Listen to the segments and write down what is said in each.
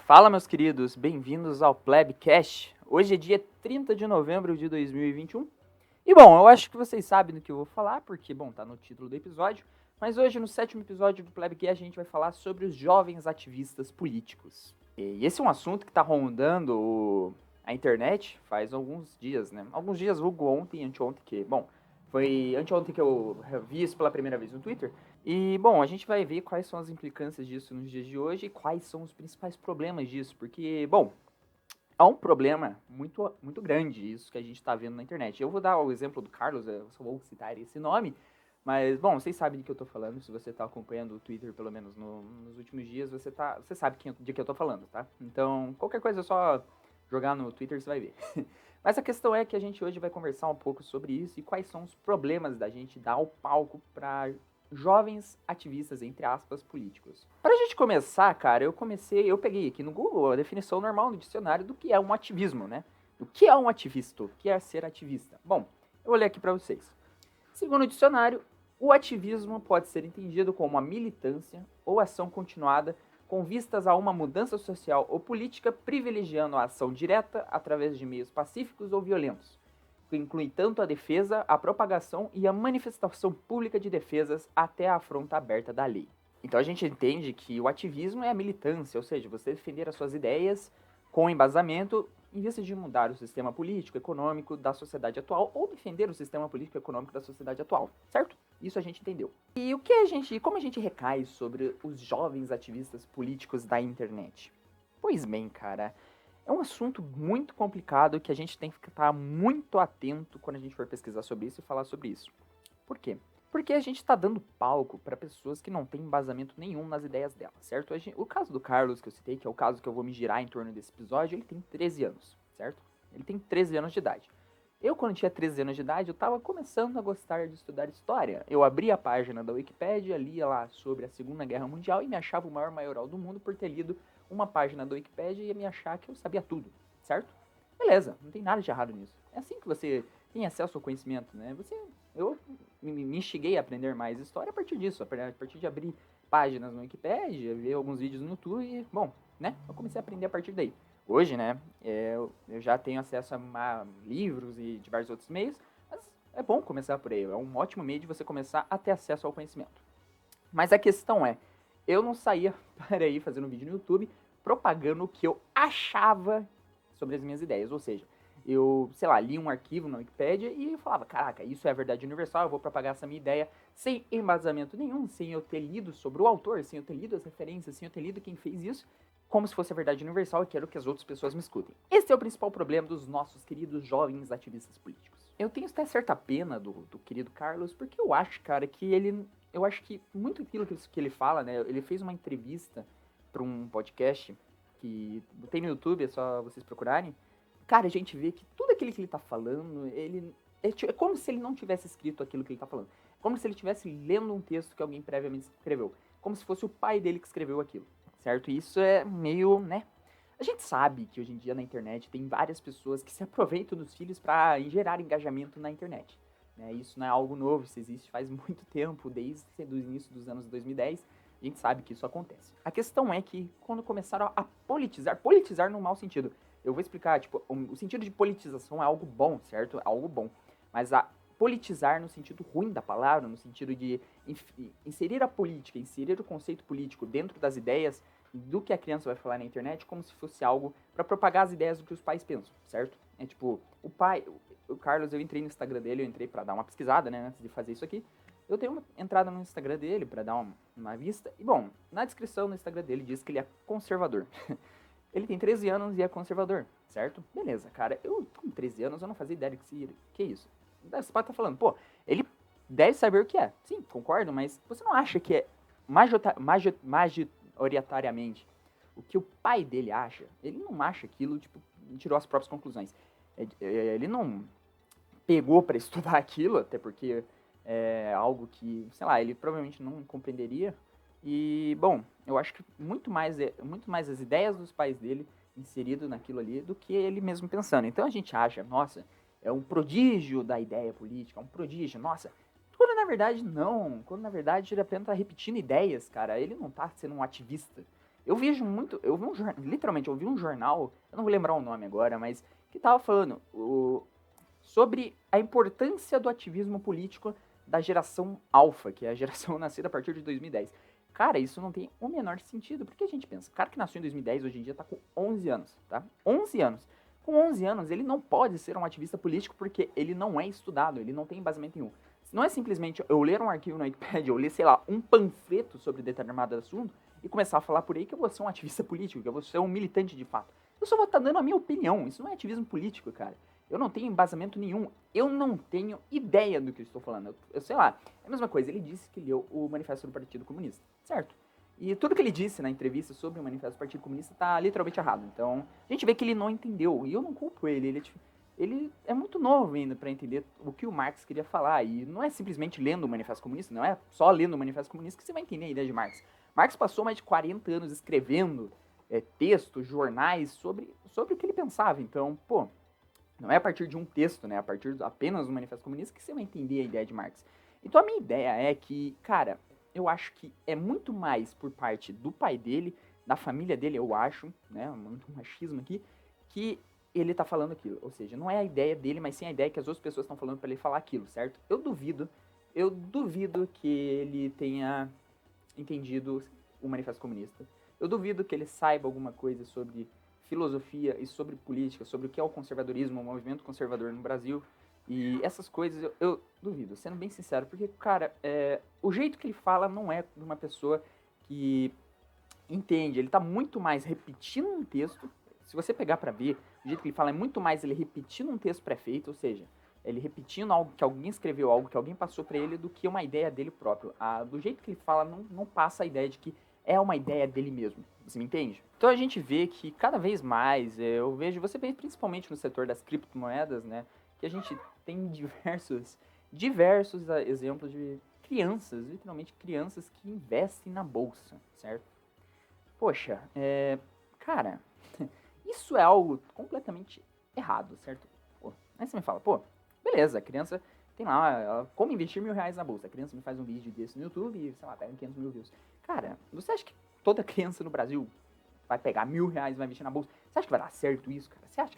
Fala, meus queridos, bem-vindos ao Plebcast. Hoje é dia 30 de novembro de 2021. E bom, eu acho que vocês sabem do que eu vou falar, porque, bom, tá no título do episódio. Mas hoje, no 7º episódio do Plebcast, a gente vai falar sobre os jovens ativistas políticos. E esse é um assunto que tá rondando a internet faz alguns dias, né? Alguns dias, vulgo ontem, anteontem, que, bom, foi anteontem que eu vi isso pela primeira vez no Twitter. E, bom, a gente vai ver quais são as implicâncias disso nos dias de hoje e quais são os principais problemas disso, porque, bom, há um problema muito grande isso que a gente está vendo na internet. Eu vou dar o exemplo do Carlos, eu só vou citar esse nome, mas, bom, vocês sabem do que eu estou falando, se você está acompanhando o Twitter, pelo menos nos últimos dias, você sabe de que eu estou falando, tá? Então, qualquer coisa é só jogar no Twitter, você vai ver. Mas a questão é que a gente hoje vai conversar um pouco sobre isso e quais são os problemas da gente dar o palco para jovens ativistas, entre aspas, políticos. Pra gente começar, cara, eu peguei aqui no Google a definição normal no dicionário do que é um ativismo, né? O que é um ativista? O que é ser ativista? Bom, eu vou ler aqui pra vocês. Segundo o dicionário, o ativismo pode ser entendido como a militância ou ação continuada com vistas a uma mudança social ou política, privilegiando a ação direta através de meios pacíficos ou violentos, que inclui tanto a defesa, a propagação e a manifestação pública de defesas até a afronta aberta da lei. Então a gente entende que o ativismo é a militância, ou seja, você defender as suas ideias com embasamento em vez de mudar o sistema político, econômico da sociedade atual ou defender o sistema político e econômico da sociedade atual, certo? Isso a gente entendeu. E como a gente recai sobre os jovens ativistas políticos da internet? Pois bem, cara, é um assunto muito complicado que a gente tem que estar muito atento quando a gente for pesquisar sobre isso e falar sobre isso. Por quê? Porque a gente está dando palco para pessoas que não têm embasamento nenhum nas ideias delas, certo? O caso do Carlos que eu citei, que é o caso que eu vou me girar em torno desse episódio, ele tem 13 anos, certo? Ele tem 13 anos de idade. Eu, quando tinha 13 anos de idade, eu estava começando a gostar de estudar história. Eu abri a página da Wikipédia, lia lá sobre a Segunda Guerra Mundial e me achava o maior maioral do mundo por ter lido uma página da Wikipédia e ia me achar que eu sabia tudo, certo? Beleza, não tem nada de errado nisso. É assim que você tem acesso ao conhecimento, né? Eu me instiguei a aprender mais história a partir disso, a partir de abrir páginas no Wikipédia, ver alguns vídeos no YouTube e, bom, né? Eu comecei a aprender a partir daí. Hoje, né, eu já tenho acesso a livros e diversos outros meios, mas é bom começar por aí. É um ótimo meio de você começar a ter acesso ao conhecimento. Mas a questão é, eu não saía para aí fazendo um vídeo no YouTube propagando o que eu achava sobre as minhas ideias. Ou seja, eu, sei lá, li um arquivo na Wikipédia e eu falava, caraca, isso é a verdade universal, eu vou propagar essa minha ideia sem embasamento nenhum, sem eu ter lido sobre o autor, sem eu ter lido as referências, sem eu ter lido quem fez isso, como se fosse a verdade universal e quero que as outras pessoas me escutem. Esse é o principal problema dos nossos queridos jovens ativistas políticos. Eu tenho até certa pena do querido Carlos, porque eu acho, cara, que eu acho que muito aquilo que ele fala, né, ele fez uma entrevista para um podcast que tem no YouTube, é só vocês procurarem. Cara, a gente vê que tudo aquilo que ele tá falando, é como se ele não tivesse escrito aquilo que ele tá falando. Como se ele estivesse lendo um texto que alguém previamente escreveu. Como se fosse o pai dele que escreveu aquilo, certo? E isso é meio, né? A gente sabe que hoje em dia na internet tem várias pessoas que se aproveitam dos filhos para gerar engajamento na internet. Né? Isso não é algo novo, isso existe faz muito tempo, desde o início dos anos 2010. A gente sabe que isso acontece. A questão é que quando começaram a politizar no mau sentido. Eu vou explicar, tipo, o sentido de politização é algo bom, certo? É algo bom. Mas a politizar no sentido ruim da palavra, no sentido de inserir a política, inserir o conceito político dentro das ideias do que a criança vai falar na internet, como se fosse algo para propagar as ideias do que os pais pensam, certo? É tipo, o Carlos, eu entrei no Instagram dele, eu entrei para dar uma pesquisada, né, antes de fazer isso aqui. Eu tenho uma entrada no Instagram dele para dar uma vista. E, bom, na descrição do Instagram dele diz que ele é conservador. Ele tem 13 anos e é conservador, certo? Beleza, cara. Eu, com 13 anos, eu não fazia ideia que é isso. Você pode estar falando, pô, ele deve saber o que é. Sim, concordo, mas você não acha que é majoritariamente o que o pai dele acha? Ele não acha aquilo, tipo, tirou as próprias conclusões. Ele não pegou para estudar aquilo, até porque é algo que, sei lá, ele provavelmente não compreenderia. E, bom, eu acho que muito mais as ideias dos pais dele inserido naquilo ali do que ele mesmo pensando. Então a gente acha, nossa, é um prodígio da ideia política, é um prodígio, nossa. Quando na verdade não, quando na verdade ele apenas tá repetindo ideias, cara, ele não tá sendo um ativista. Eu vejo muito, literalmente, eu vi um jornal, eu não vou lembrar o nome agora, mas que tava falando sobre a importância do ativismo político da geração alfa, que é a geração nascida a partir de 2010. Cara, isso não tem o menor sentido, porque a gente pensa, o cara que nasceu em 2010 hoje em dia tá com 11 anos, tá? 11 anos. Com 11 anos, ele não pode ser um ativista político porque ele não é estudado, ele não tem embasamento nenhum. Não é simplesmente eu ler um arquivo no Wikipedia, eu ler, sei lá, um panfleto sobre determinado assunto e começar a falar por aí que eu vou ser um ativista político, que eu vou ser um militante de fato. Eu só vou estar dando a minha opinião, isso não é ativismo político, cara. Eu não tenho embasamento nenhum, eu não tenho ideia do que eu estou falando. Eu sei lá, é a mesma coisa, ele disse que leu o Manifesto do Partido Comunista, certo? E tudo que ele disse na entrevista sobre o Manifesto do Partido Comunista tá literalmente errado. Então, a gente vê que ele não entendeu, e eu não culpo ele, ele é muito novo ainda para entender o que o Marx queria falar. E não é simplesmente lendo o Manifesto Comunista, não é só lendo o Manifesto Comunista que você vai entender a ideia de Marx. Marx passou mais de 40 anos escrevendo textos, jornais sobre o que ele pensava. Então, pô, não é a partir de um texto, né? A partir apenas do Manifesto Comunista que você vai entender a ideia de Marx. Então a minha ideia é que, cara, eu acho que é muito mais por parte do pai dele, da família dele, eu acho, né? Muito machismo aqui, que ele tá falando aquilo. Ou seja, não é a ideia dele, mas sim a ideia que as outras pessoas estão falando para ele falar aquilo, certo? Eu duvido que ele tenha entendido o Manifesto Comunista. Eu duvido que ele saiba alguma coisa sobre filosofia e sobre política, sobre o que é o conservadorismo, o movimento conservador no Brasil. E essas coisas eu duvido, sendo bem sincero, porque, cara, o jeito que ele fala não é de uma pessoa que entende. Ele tá muito mais repetindo um texto. Se você pegar pra ver, o jeito que ele fala é muito mais ele repetindo um texto pré-feito, ou seja, ele repetindo algo que alguém escreveu, algo que alguém passou pra ele, do que uma ideia dele próprio. Do jeito que ele fala, não passa a ideia de que é uma ideia dele mesmo. Você me entende? Então a gente vê que cada vez mais, eu vejo, você vê principalmente no setor das criptomoedas, né, que a gente tem diversos exemplos de crianças, literalmente crianças que investem na bolsa, certo? Poxa, cara, isso é algo completamente errado, certo? Pô, aí você me fala, pô, beleza, a criança tem lá, como investir R$ 1.000 na bolsa. A criança me faz um vídeo desse no YouTube e, sei lá, pega 500 mil views. Cara, você acha que toda criança no Brasil vai pegar R$ 1.000 e vai investir na bolsa? Você acha que vai dar certo isso, cara? Você acha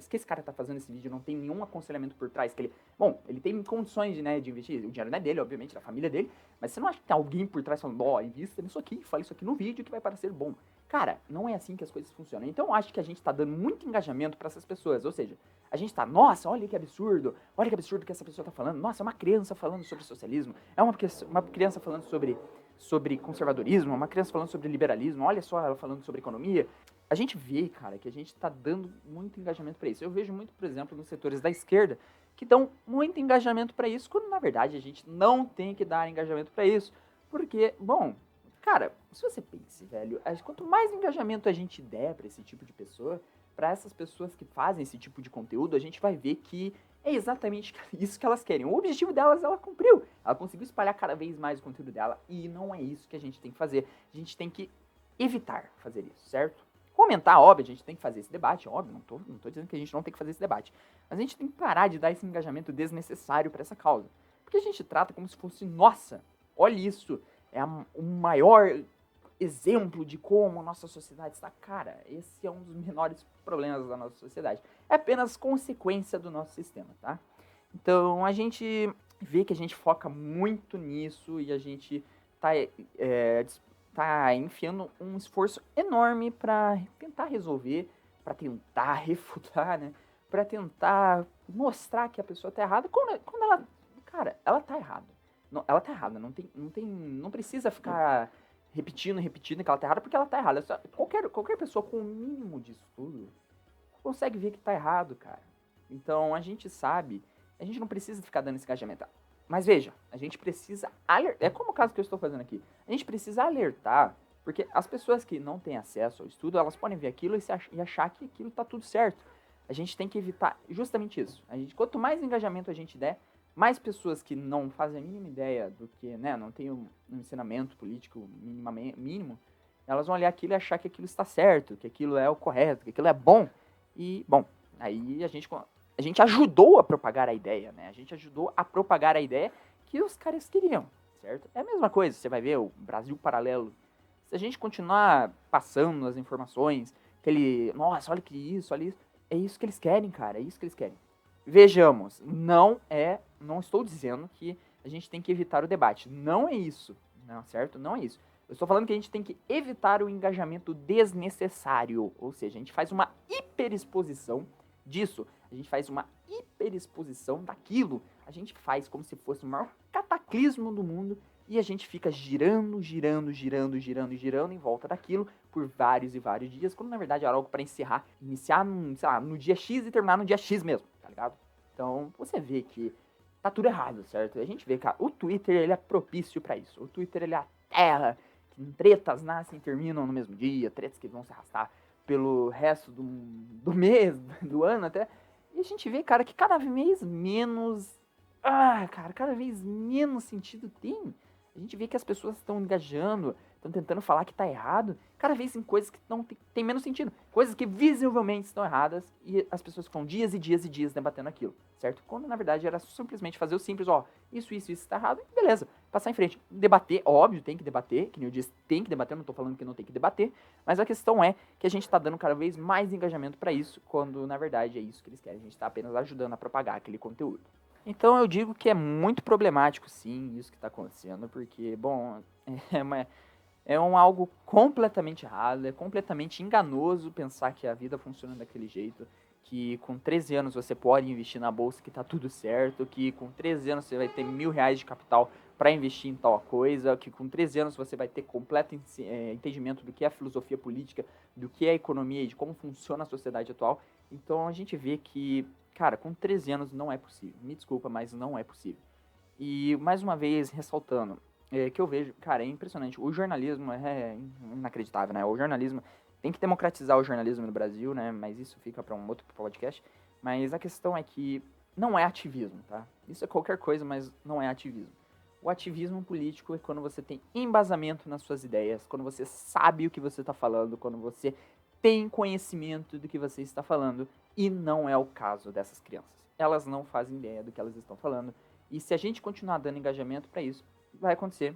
que esse cara tá fazendo esse vídeo não tem nenhum aconselhamento por trás? Que ele, bom, ele tem condições de, né, de investir, o dinheiro não é dele, obviamente, da família dele, mas você não acha que tem alguém por trás falando, ó, invista nisso aqui, fala isso aqui no vídeo que vai parecer bom? Cara, não é assim que as coisas funcionam. Então eu acho que a gente tá dando muito engajamento para essas pessoas, ou seja, a gente tá, nossa, olha que absurdo que essa pessoa tá falando, nossa, é uma criança falando sobre socialismo, é uma criança falando sobre conservadorismo, uma criança falando sobre liberalismo, olha só ela falando sobre economia. A gente vê, cara, que a gente tá dando muito engajamento para isso. Eu vejo muito, por exemplo, nos setores da esquerda, que dão muito engajamento para isso, quando na verdade a gente não tem que dar engajamento para isso, porque, bom, cara, se você pensa, velho, quanto mais engajamento a gente der para esse tipo de pessoa, para essas pessoas que fazem esse tipo de conteúdo, a gente vai ver que é exatamente isso que elas querem. O objetivo delas, ela cumpriu. Ela conseguiu espalhar cada vez mais o conteúdo dela, e não é isso que a gente tem que fazer. A gente tem que evitar fazer isso, certo? Comentar, óbvio, a gente tem que fazer esse debate, óbvio, não tô dizendo que a gente não tem que fazer esse debate, mas a gente tem que parar de dar esse engajamento desnecessário para essa causa. Porque a gente trata como se fosse, nossa, olha isso, é o maior exemplo de como a nossa sociedade está. Cara, esse é um dos menores problemas da nossa sociedade. É apenas consequência do nosso sistema, tá? Então, a gente vê que a gente foca muito nisso e a gente tá enfiando um esforço enorme para tentar resolver, para tentar refutar, né? Para tentar mostrar que a pessoa tá errada quando ela, cara, ela tá errada. Não, ela tá errada, não precisa ficar repetindo que ela tá errada, porque ela tá errada. Qualquer pessoa com o mínimo de estudo consegue ver que tá errado, cara. Então a gente sabe, a gente não precisa ficar dando esse engajamento. Mas veja, a gente precisa alertar, é como o caso que eu estou fazendo aqui, a gente precisa alertar, porque as pessoas que não têm acesso ao estudo, elas podem ver aquilo e achar que aquilo tá tudo certo. A gente tem que evitar justamente isso. Quanto mais engajamento a gente der, mais pessoas que não fazem a mínima ideia do que, né, não tem um ensinamento político mínimo, elas vão olhar aquilo e achar que aquilo está certo, que aquilo é o correto, que aquilo é bom. E, bom, aí a gente ajudou a propagar a ideia, né? A gente ajudou a propagar a ideia que os caras queriam, certo? É a mesma coisa, você vai ver o Brasil Paralelo Se a gente continuar passando as informações, nossa, olha isso, é isso que eles querem, cara, é isso que eles querem. Vejamos, não estou dizendo que a gente tem que evitar o debate, não é isso, não, certo? Não é isso. Eu estou falando que a gente tem que evitar o engajamento desnecessário, ou seja, a gente faz uma hiperexposição disso, a gente faz uma hiperexposição daquilo, a gente faz como se fosse o maior cataclismo do mundo e a gente fica girando em volta daquilo por vários e vários dias, quando na verdade era algo para iniciar no dia X e terminar no dia X mesmo, tá ligado? Então, você vê que tá tudo errado, certo? A gente vê, cara, o Twitter, ele é propício para isso. O Twitter, ele é a terra que tretas nascem e terminam no mesmo dia, tretas que vão se arrastar pelo resto do mês, do ano até. E a gente vê, cara, que cada vez menos... cada vez menos sentido tem. A gente vê que as pessoas estão engajando, estão tentando falar que tá errado, cada vez em coisas que não tem menos sentido. Coisas que visivelmente estão erradas e as pessoas ficam dias e dias e dias debatendo aquilo, certo? Quando na verdade era simplesmente fazer o simples, isso está errado, e beleza, passar em frente. Debater, óbvio, tem que debater, que nem eu disse, tem que debater, eu não tô falando que não tem que debater, mas a questão é que a gente tá dando cada vez mais engajamento para isso, quando na verdade é isso que eles querem, a gente tá apenas ajudando a propagar aquele conteúdo. Então eu digo que é muito problemático, sim, isso que está acontecendo, porque, bom, algo completamente errado, é completamente enganoso pensar que a vida funciona daquele jeito, que com 13 anos você pode investir na bolsa que tá tudo certo, que com 13 anos você vai ter R$ 1.000 de capital para investir em tal coisa, que com 13 anos você vai ter completo entendimento do que é a filosofia política, do que é a economia e de como funciona a sociedade atual. Então a gente vê que, cara, com 13 anos não é possível. Me desculpa, mas não é possível. E, mais uma vez, ressaltando, que eu vejo, cara, é impressionante. O jornalismo é inacreditável, né? O jornalismo tem que democratizar o jornalismo no Brasil, né? Mas isso fica para um outro podcast. Mas a questão é que não é ativismo, tá? Isso é qualquer coisa, mas não é ativismo. O ativismo político é quando você tem embasamento nas suas ideias, quando você sabe o que você está falando, quando você tem conhecimento do que você está falando, e não é o caso dessas crianças. Elas não fazem ideia do que elas estão falando, e se a gente continuar dando engajamento para isso, vai acontecer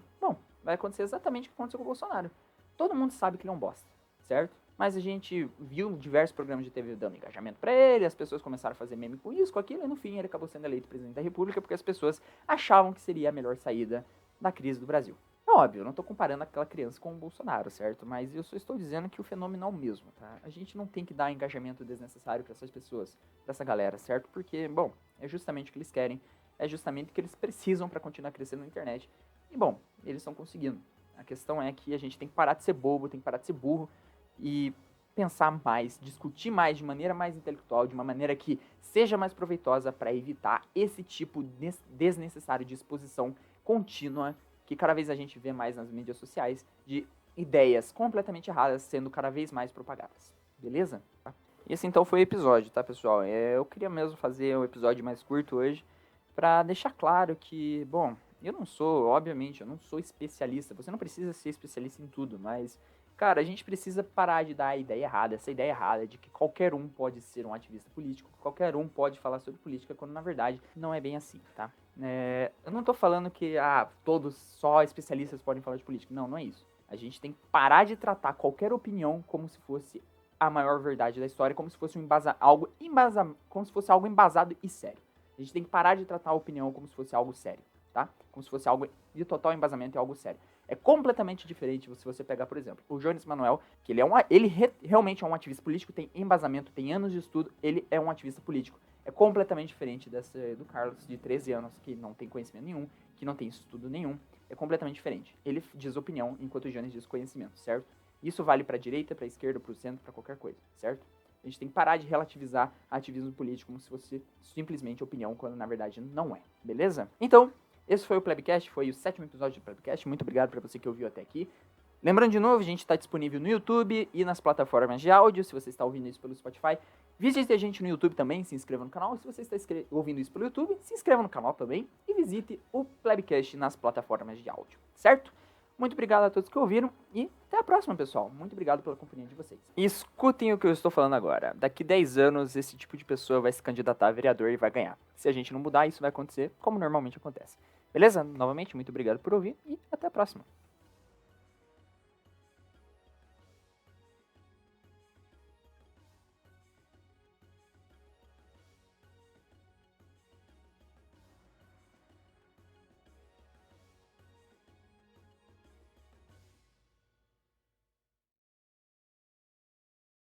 exatamente o que aconteceu com o Bolsonaro. Todo mundo sabe que ele é um bosta, certo? Mas a gente viu diversos programas de TV dando engajamento para ele, as pessoas começaram a fazer meme com isso, com aquilo, e no fim ele acabou sendo eleito presidente da República porque as pessoas achavam que seria a melhor saída da crise do Brasil. É óbvio, eu não estou comparando aquela criança com o Bolsonaro, certo? Mas eu só estou dizendo que o fenômeno é o mesmo, tá? A gente não tem que dar engajamento desnecessário para essas pessoas, para essa galera, certo? Porque, bom, é justamente o que eles querem, é justamente o que eles precisam para continuar crescendo na internet. E, bom, eles estão conseguindo. A questão é que a gente tem que parar de ser bobo, tem que parar de ser burro e pensar mais, discutir mais de maneira mais intelectual, de uma maneira que seja mais proveitosa para evitar esse tipo desnecessário de exposição contínua que cada vez a gente vê mais nas mídias sociais de ideias completamente erradas sendo cada vez mais propagadas. Beleza? E esse então foi o episódio, tá, pessoal? Eu queria mesmo fazer um episódio mais curto hoje para deixar claro que, bom, obviamente, eu não sou especialista. Você não precisa ser especialista em tudo, mas, cara, a gente precisa parar de dar a ideia errada, essa ideia errada de que qualquer um pode ser um ativista político, qualquer um pode falar sobre política, quando na verdade não é bem assim, tá? Eu não tô falando que, todos só especialistas podem falar de política. Não, não é isso. A gente tem que parar de tratar qualquer opinião como se fosse a maior verdade da história, como se fosse como se fosse algo embasado e sério. A gente tem que parar de tratar a opinião como se fosse algo sério, tá? Como se fosse algo de total embasamento e algo sério. É completamente diferente se você pegar, por exemplo, o Jones Manuel, que realmente é um ativista político, tem embasamento, tem anos de estudo, ele é um ativista político. É completamente diferente do Carlos, de 13 anos, que não tem conhecimento nenhum, que não tem estudo nenhum. É completamente diferente. Ele diz opinião, enquanto o Jones diz conhecimento, certo? Isso vale para a direita, para a esquerda, para o centro, para qualquer coisa, certo? A gente tem que parar de relativizar ativismo político como se fosse simplesmente opinião, quando na verdade não é, beleza? Então, esse foi o Plebcast, foi o 7º episódio do Plebcast. Muito obrigado para você que ouviu até aqui. Lembrando de novo, a gente está disponível no YouTube e nas plataformas de áudio, se você está ouvindo isso pelo Spotify. Visite a gente no YouTube também, se inscreva no canal. Se você está ouvindo isso pelo YouTube, se inscreva no canal também e visite o Plebcast nas plataformas de áudio, certo? Muito obrigado a todos que ouviram e até a próxima, pessoal. Muito obrigado pela companhia de vocês. E escutem o que eu estou falando agora. Daqui 10 anos, esse tipo de pessoa vai se candidatar a vereador e vai ganhar. Se a gente não mudar, isso vai acontecer como normalmente acontece. Beleza? Novamente, muito obrigado por ouvir e até a próxima.